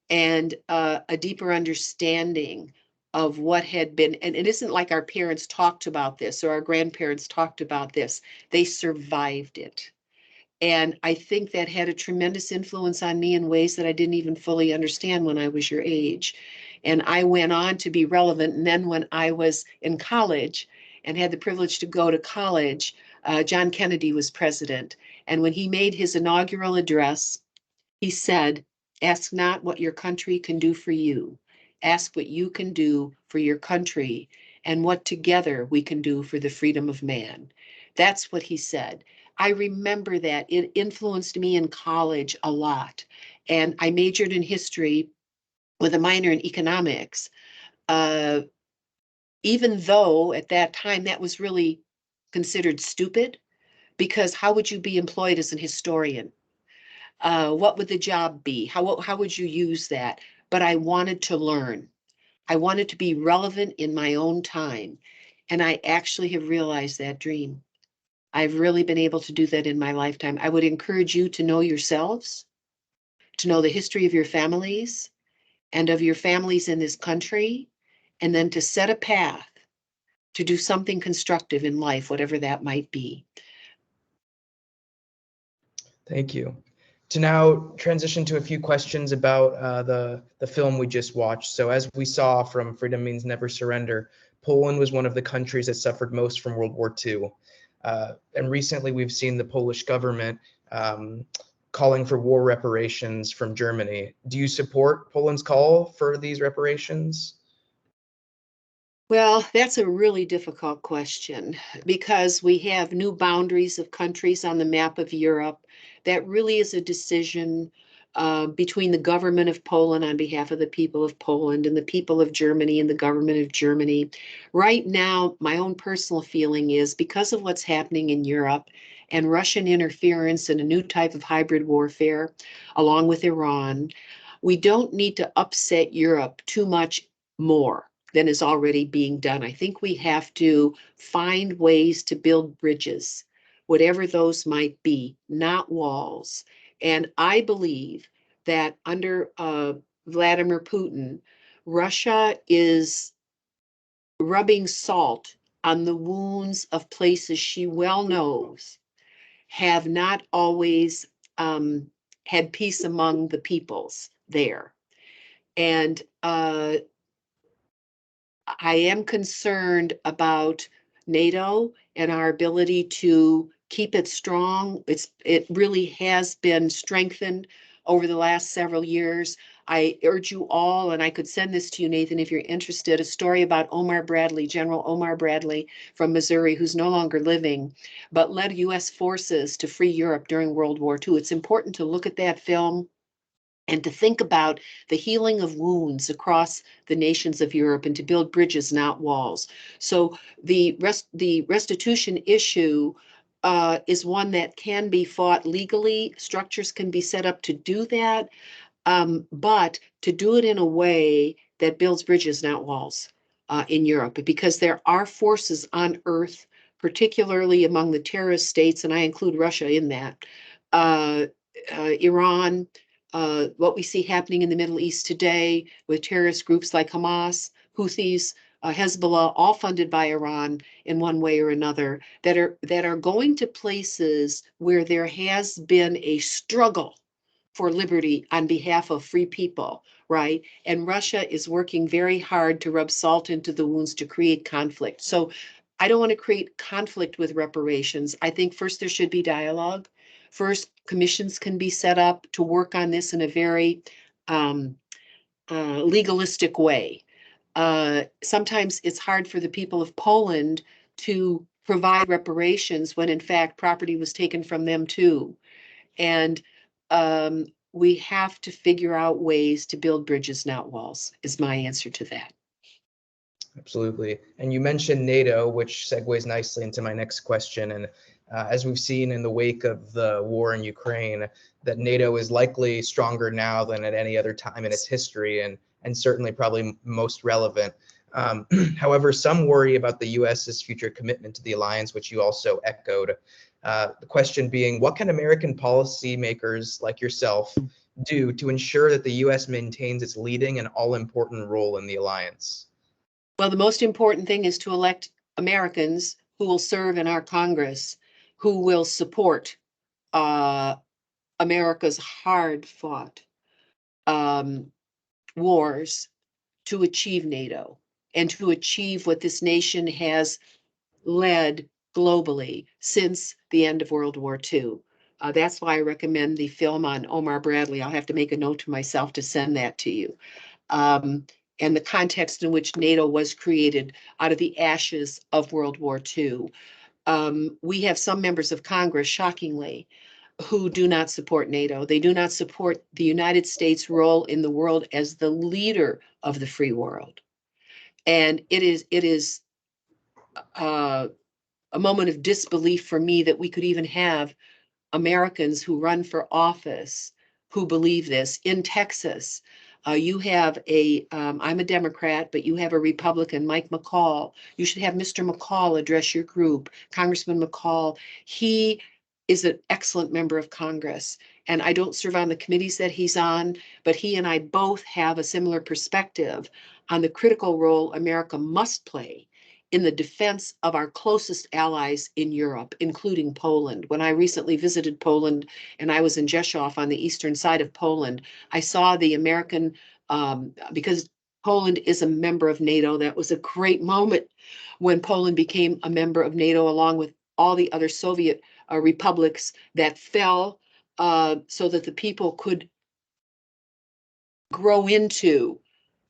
And a deeper understanding of what had been, and it isn't like our parents talked about this or our grandparents talked about this. They survived it. And I think that had a tremendous influence on me in ways that I didn't even fully understand when I was your age. And I went on to be relevant. And then when I was in college and had the privilege to go to college, John Kennedy was president. And when he made his inaugural address, he said, "Ask not what your country can do for you. Ask what you can do for your country and what together we can do for the freedom of man." That's what he said. I remember that. It influenced me in college a lot. And I majored in history with a minor in economics, even though at that time that was really considered stupid, because how would you be employed as an historian? What would the job be? How would you use that? But I wanted to learn. I wanted to be relevant in my own time. And I actually have realized that dream. I've really been able to do that in my lifetime. I would encourage you to know yourselves, to know the history of your families and of your families in this country, and then to set a path to do something constructive in life, whatever that might be. Thank you. To now transition to a few questions about the film we just watched. So as we saw from Freedom Means Never Surrender, Poland was one of the countries that suffered most from World War II. And recently we've seen the Polish government calling for war reparations from Germany. Do you support Poland's call for these reparations? Well, that's a really difficult question because we have new boundaries of countries on the map of Europe. That really is a decision between the government of Poland on behalf of the people of Poland and the people of Germany and the government of Germany. Right now, my own personal feeling is because of what's happening in Europe and Russian interference in a new type of hybrid warfare, along with Iran, we don't need to upset Europe too much more than is already being done. I think we have to find ways to build bridges, whatever those might be, not walls. And I believe that under Vladimir Putin, Russia is rubbing salt on the wounds of places she well knows have not always had peace among the peoples there. And I am concerned about NATO and our ability to keep it strong. It really has been strengthened over the last several years. I urge you all, and I could send this to you, Nathan, if you're interested, a story about Omar Bradley, General Omar Bradley from Missouri, who's no longer living, but led U.S. forces to free Europe during World War II. It's important to look at that film and to think about the healing of wounds across the nations of Europe and to build bridges, not walls. So the restitution issue is one that can be fought legally. Structures can be set up to do that, but to do it in a way that builds bridges, not walls, in Europe, because there are forces on earth, particularly among the terrorist states, and I include Russia in that, Iran, what we see happening in the Middle East today with terrorist groups like Hamas, Houthis, Hezbollah, all funded by Iran in one way or another, that are going to places where there has been a struggle for liberty on behalf of free people, right? And Russia is working very hard to rub salt into the wounds to create conflict. So I don't want to create conflict with reparations. I think first there should be dialogue. First, commissions can be set up to work on this in a very legalistic way. Sometimes it's hard for the people of Poland to provide reparations when in fact property was taken from them too. And we have to figure out ways to build bridges, not walls, is my answer to that. Absolutely. And you mentioned NATO, which segues nicely into my next question. And as we've seen in the wake of the war in Ukraine, that NATO is likely stronger now than at any other time in its history, and certainly probably most relevant. However, some worry about the US's future commitment to the alliance, which you also echoed. The question being, what can American policymakers like yourself do to ensure that the US maintains its leading and all-important role in the alliance? Well, the most important thing is to elect Americans who will serve in our Congress, who will support America's hard-fought wars to achieve NATO and to achieve what this nation has led globally since the end of World War II. That's why I recommend the film on Omar Bradley. I'll have to make a note to myself to send that to you. And the context in which NATO was created out of the ashes of World War II. We have some members of Congress, shockingly, who do not support NATO. They do not support the United States' role in the world as the leader of the free world. And it is a moment of disbelief for me that we could even have Americans who run for office who believe this. In Texas, you have I'm a Democrat, but you have a Republican, Mike McCall. You should have Mr. McCall address your group, Congressman McCall. He is an excellent member of Congress, and I don't serve on the committees that he's on, but he and I both have a similar perspective on the critical role America must play in the defense of our closest allies in Europe, including Poland. When I recently visited Poland and I was in Rzeszów on the eastern side of Poland, I saw the American, because Poland is a member of NATO, that was a great moment when Poland became a member of NATO along with all the other Soviet republics that fell so that the people could grow into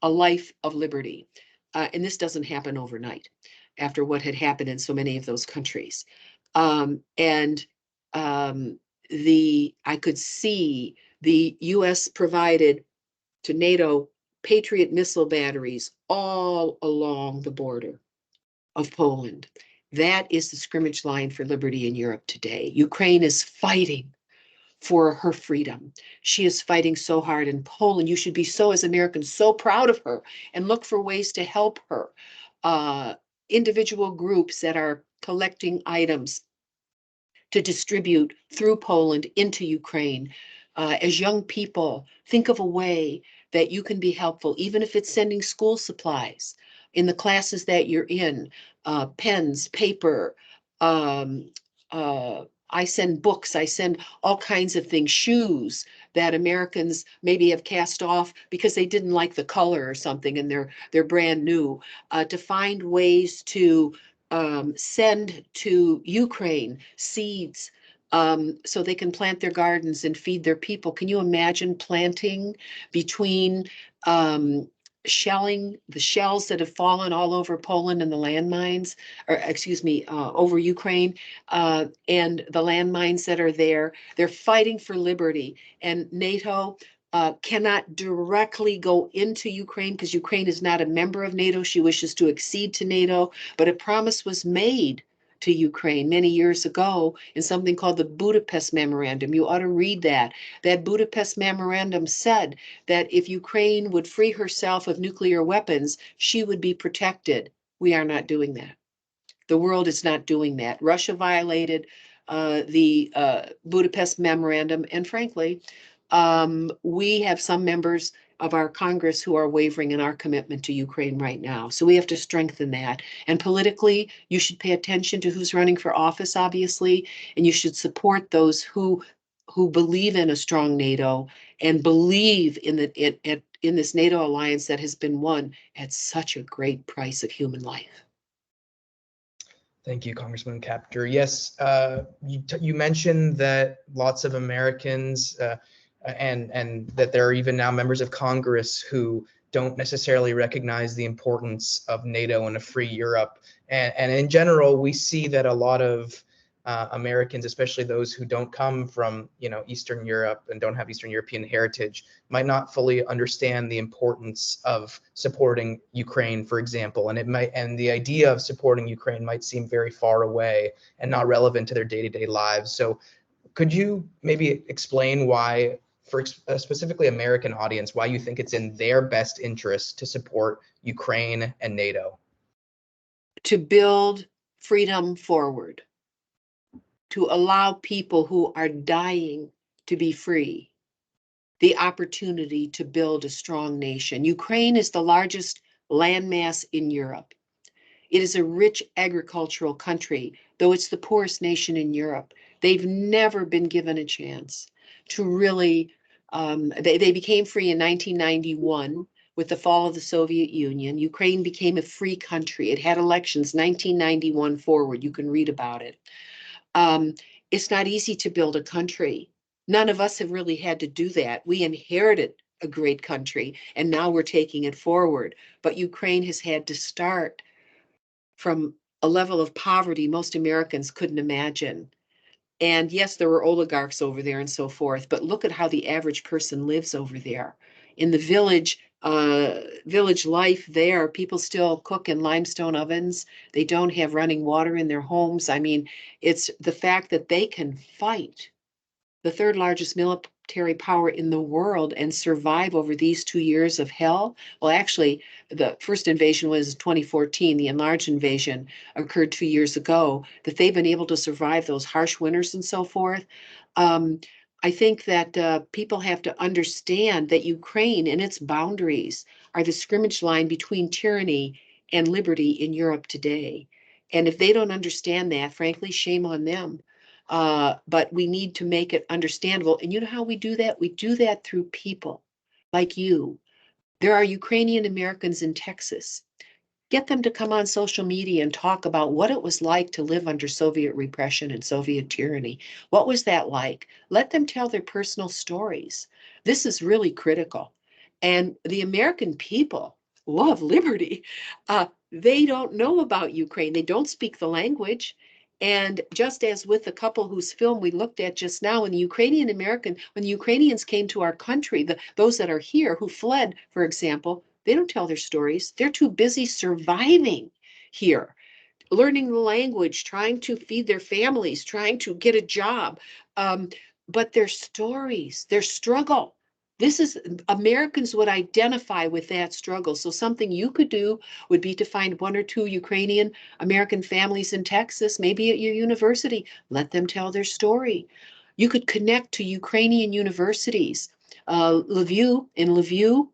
a life of liberty. And this doesn't happen overnight after what had happened in so many of those countries. I could see the US provided to NATO Patriot missile batteries all along the border of Poland. That is the scrimmage line for liberty in Europe today. Ukraine is fighting for her freedom. She is fighting so hard in Poland. You should be so, as Americans, so proud of her and look for ways to help her. Individual groups that are collecting items to distribute through Poland into Ukraine. As young people, think of a way that you can be helpful, even if it's sending school supplies in the classes that you're in, pens, paper, I send books, I send all kinds of things, shoes that Americans maybe have cast off because they didn't like the color or something and they're brand new, to find ways to send to Ukraine seeds so they can plant their gardens and feed their people. Can you imagine planting between shelling the shells that have fallen all over Poland and the landmines, or excuse me, over Ukraine and the landmines that are there? They're fighting for liberty, and NATO cannot directly go into Ukraine because Ukraine is not a member of NATO. She wishes to accede to NATO, but a promise was made to Ukraine many years ago in something called the Budapest Memorandum. You ought to read that. That Budapest Memorandum said that if Ukraine would free herself of nuclear weapons, she would be protected. We are not doing that. The world is not doing that. Russia violated the Budapest Memorandum, and frankly, we have some members of our Congress who are wavering in our commitment to Ukraine right now. So we have to strengthen that. And politically, you should pay attention to who's running for office, obviously, and you should support those who believe in a strong NATO and believe in this NATO alliance that has been won at such a great price of human life. Thank you, Congresswoman Kaptur. Yes, you mentioned that lots of Americans and that there are even now members of Congress who don't necessarily recognize the importance of NATO and a free Europe. And in general, we see that a lot of Americans, especially those who don't come from, Eastern Europe and don't have Eastern European heritage, might not fully understand the importance of supporting Ukraine, for example, and the idea of supporting Ukraine might seem very far away and not relevant to their day-to-day lives. So could you maybe explain why, for a specifically American audience, why you think it's in their best interest to support Ukraine and NATO? To build freedom forward, to allow people who are dying to be free the opportunity to build a strong nation. Ukraine is the largest landmass in Europe. It is a rich agricultural country, though it's the poorest nation in Europe. They've never been given a chance to really, they became free in 1991 with the fall of the Soviet Union. Ukraine became a free country. It had elections 1991 forward. You can read about it. It's not easy to build a country. None of us have really had to do that. We inherited a great country and now we're taking it forward. But Ukraine has had to start from a level of poverty most Americans couldn't imagine. And yes, there were oligarchs over there and so forth, but look at how the average person lives over there. In the village life there, people still cook in limestone ovens. They don't have running water in their homes. I mean, it's the fact that they can fight the third largest military power in the world and survive over these 2 years of hell. Well, actually, the first invasion was 2014. The enlarged invasion occurred 2 years ago. That they've been able to survive those harsh winters and so forth. I think that people have to understand that Ukraine and its boundaries are the scrimmage line between tyranny and liberty in Europe today. And if they don't understand that, frankly, shame on them. But we need to make it understandable. And you know how we do that? We do that through people like you. There are Ukrainian Americans in Texas. Get them to come on social media and talk about what it was like to live under Soviet repression and Soviet tyranny. What was that like? Let them tell their personal stories. This is really critical. And the American people love liberty. They don't know about Ukraine. They don't speak the language. And just as with the couple whose film we looked at just now, when the Ukrainians came to our country, those that are here who fled, for example, they don't tell their stories. They're too busy surviving here, learning the language, trying to feed their families, trying to get a job. But their stories, their struggle, Americans would identify with that struggle. So something you could do would be to find 1 or 2 Ukrainian American families in Texas, maybe at your university, let them tell their story. You could connect to Ukrainian universities. Lviv,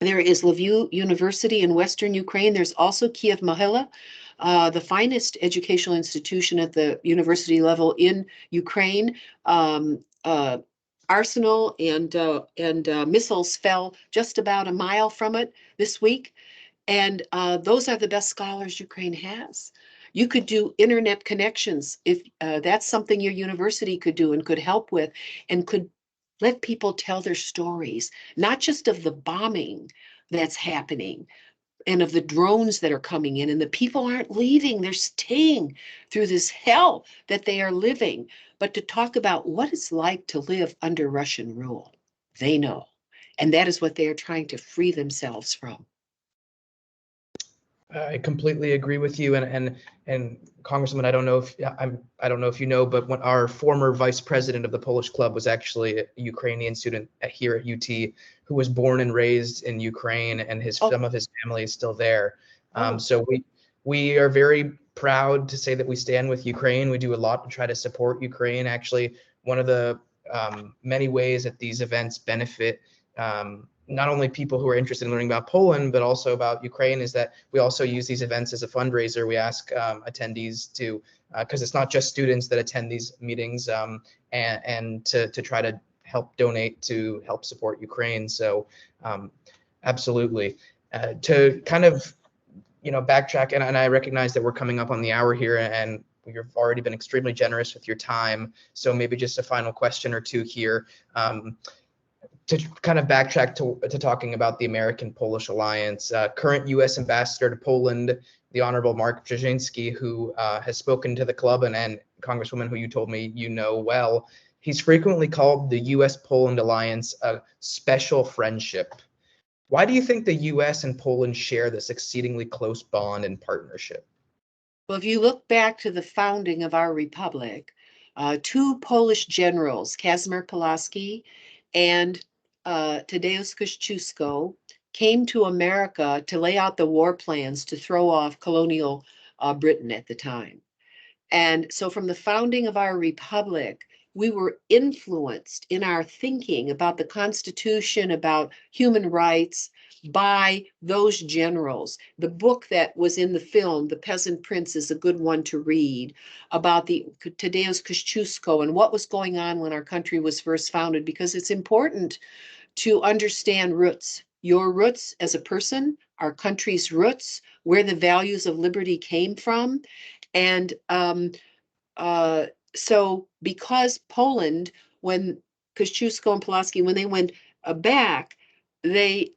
there is Lviv University in Western Ukraine. There's also Kiev Mohyla, the finest educational institution at the university level in Ukraine. Arsenal and missiles fell just about a mile from it this week. And those are the best scholars Ukraine has. You could do internet connections if that's something your university could do and could help with and could let people tell their stories, not just of the bombing that's happening and of the drones that are coming in, and the people aren't leaving, they're staying through this hell that they are living, but to talk about what it's like to live under Russian rule. They know, and that is what they are trying to free themselves from. I completely agree with you, and Congresswoman, I don't know if you know, but when our former vice president of the Polish club was actually a Ukrainian student here at UT who was born and raised in Ukraine, and some of his family is still there. So we are very proud to say that we stand with Ukraine. We do a lot to try to support Ukraine. Actually, one of the many ways that these events benefit not only people who are interested in learning about Poland, but also about Ukraine, is that we also use these events as a fundraiser. We ask attendees to, because it's not just students that attend these meetings, and to try to help donate to help support Ukraine. So absolutely. To kind of, backtrack, and I recognize that we're coming up on the hour here, and you've already been extremely generous with your time. So maybe just a final question or two here. To kind of backtrack to talking about the American-Polish alliance, current U.S. ambassador to Poland, the Honorable Mark Brzezinski, who has spoken to the club, and Congresswoman, who you told me you know well. He's frequently called the U.S.-Poland alliance a special friendship. Why do you think the U.S. and Poland share this exceedingly close bond and partnership? Well, if you look back to the founding of our republic, two Polish generals, Kazimierz Pulaski and Tadeusz Kościuszko, came to America to lay out the war plans to throw off colonial Britain at the time. And so from the founding of our republic, we were influenced in our thinking about the Constitution, about human rights, by those generals. The book that was in the film, The Peasant Prince, is a good one to read, about the Tadeusz Kościuszko and what was going on when our country was first founded, because it's important to understand roots. Your roots as a person, our country's roots, where the values of liberty came from. And so because Poland, when Kościuszko and Pulaski, when they went back, they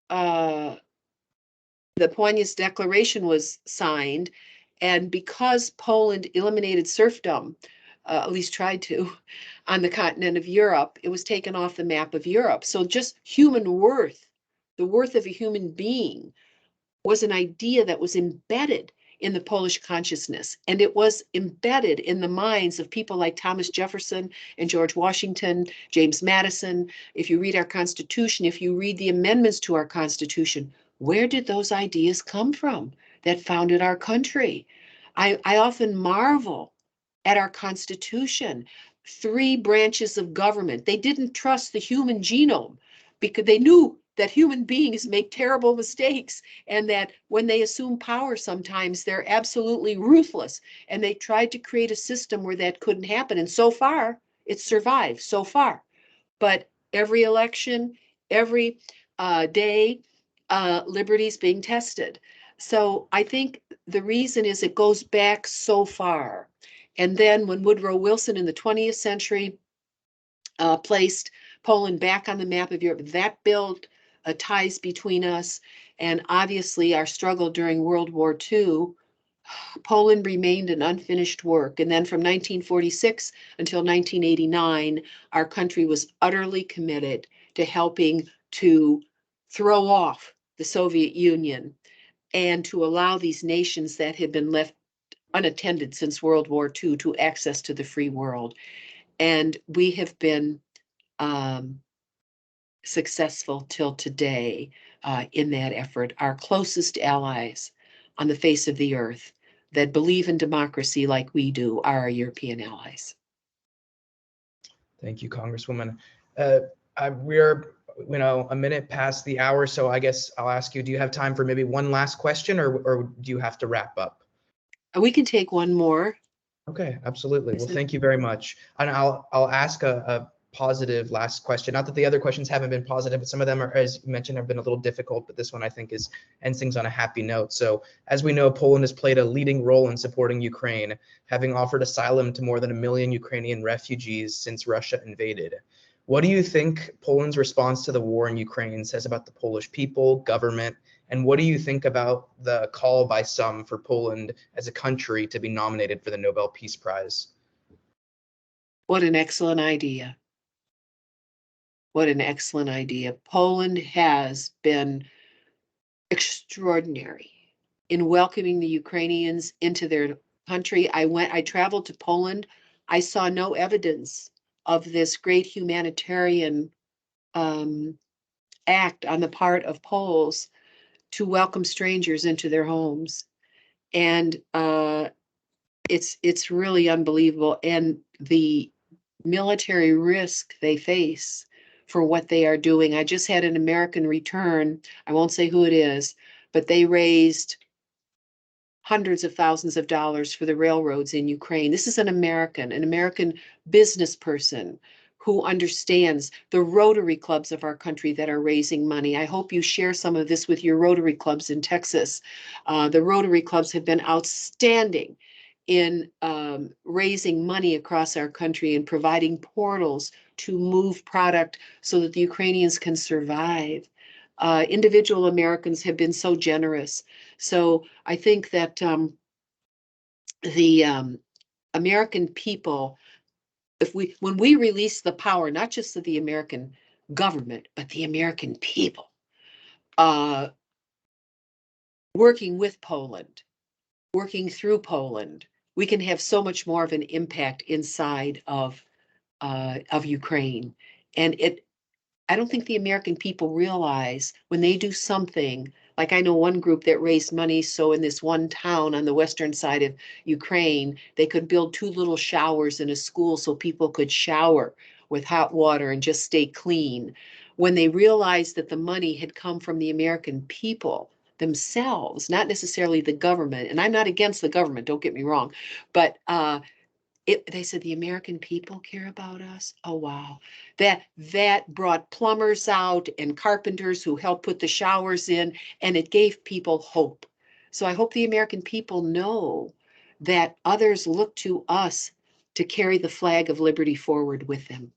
the Poignant Declaration was signed, and because Poland eliminated serfdom, at least tried to, on the continent of Europe, it was taken off the map of Europe. So just human worth, the worth of a human being, was an idea that was embedded in the Polish consciousness, and it was embedded in the minds of people like Thomas Jefferson and George Washington, James Madison. If you read our Constitution, if you read the amendments to our Constitution, where did those ideas come from that founded our country? I often marvel at our Constitution. 3 branches of government. They didn't trust the human genome because they knew that human beings make terrible mistakes, and that when they assume power, sometimes they're absolutely ruthless. And they tried to create a system where that couldn't happen. And so far, it's survived so far. But every election, every day, liberty's being tested. So I think the reason is it goes back so far. And then when Woodrow Wilson in the 20th century placed Poland back on the map of Europe, that built ties between us. And obviously our struggle during World War II, Poland remained an unfinished work. And then from 1946 until 1989, our country was utterly committed to helping to throw off the Soviet Union and to allow these nations that had been left unattended since World War II to access to the free world. And we have been successful till today in that effort. Our closest allies on the face of the earth that believe in democracy like we do are our European allies. Thank you, Congresswoman. We're a minute past the hour, so I guess I'll ask you, do you have time for maybe one last question, or do you have to wrap up? We can take one more. Okay, absolutely. Well, thank you very much. And I'll ask a positive last question. Not that the other questions haven't been positive, but some of them are, as you mentioned, have been a little difficult, but this one I think ends things on a happy note. So as we know, Poland has played a leading role in supporting Ukraine, having offered asylum to more than 1 million Ukrainian refugees since Russia invaded. What do you think Poland's response to the war in Ukraine says about the Polish people, government, and what do you think about the call by some for Poland as a country to be nominated for the Nobel Peace Prize? What an excellent idea. What an excellent idea. Poland has been extraordinary in welcoming the Ukrainians into their country. I traveled to Poland. I saw no evidence of this great humanitarian act on the part of Poles to welcome strangers into their homes. And it's really unbelievable. And the military risk they face for what they are doing. I just had an American return. I won't say who it is, but they raised hundreds of thousands of dollars for the railroads in Ukraine. This is an American business person who understands the Rotary clubs of our country that are raising money. I hope you share some of this with your Rotary clubs in Texas. The Rotary clubs have been outstanding in raising money across our country and providing portals to move product so that the Ukrainians can survive. individual Americans have been so generous. So I think that the American people, when we release the power, not just of the American government, but the American people, working with Poland, working through Poland, we can have so much more of an impact inside of Ukraine. And I don't think the American people realize when they do something, like I know one group that raised money so in this one town on the western side of Ukraine, they could build 2 little showers in a school so people could shower with hot water and just stay clean. When they realized that the money had come from the American people themselves, not necessarily the government, and I'm not against the government, don't get me wrong, but they said the American people care about us. Oh, wow. That brought plumbers out and carpenters who helped put the showers in, and it gave people hope. So I hope the American people know that others look to us to carry the flag of liberty forward with them.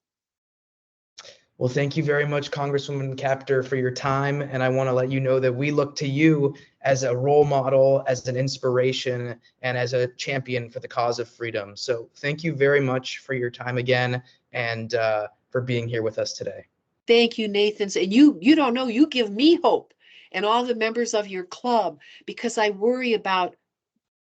Well, thank you very much, Congresswoman Kaptur, for your time. And I want to let you know that we look to you as a role model, as an inspiration, and as a champion for the cause of freedom. So thank you very much for your time again and for being here with us today. Thank you, Nathan. And you don't know, you give me hope and all the members of your club, because I worry about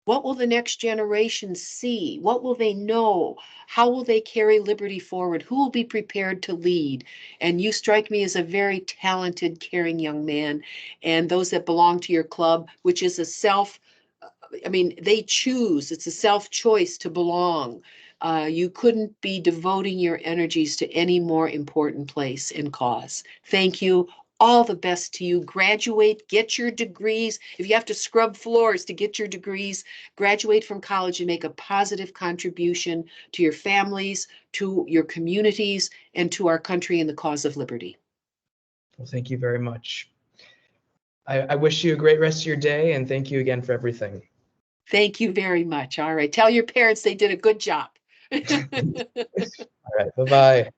what will the next generation see? What will they know? How will they carry liberty forward? Who will be prepared to lead? And you strike me as a very talented, caring young man. And those that belong to your club, which is they choose, it's a self-choice to belong. You couldn't be devoting your energies to any more important place and cause. Thank you. All the best to you. Graduate, get your degrees. If you have to scrub floors to get your degrees, graduate from college and make a positive contribution to your families, to your communities, and to our country in the cause of liberty. Well, thank you very much. I wish you a great rest of your day, and thank you again for everything. Thank you very much. All right. Tell your parents they did a good job. All right. Bye-bye.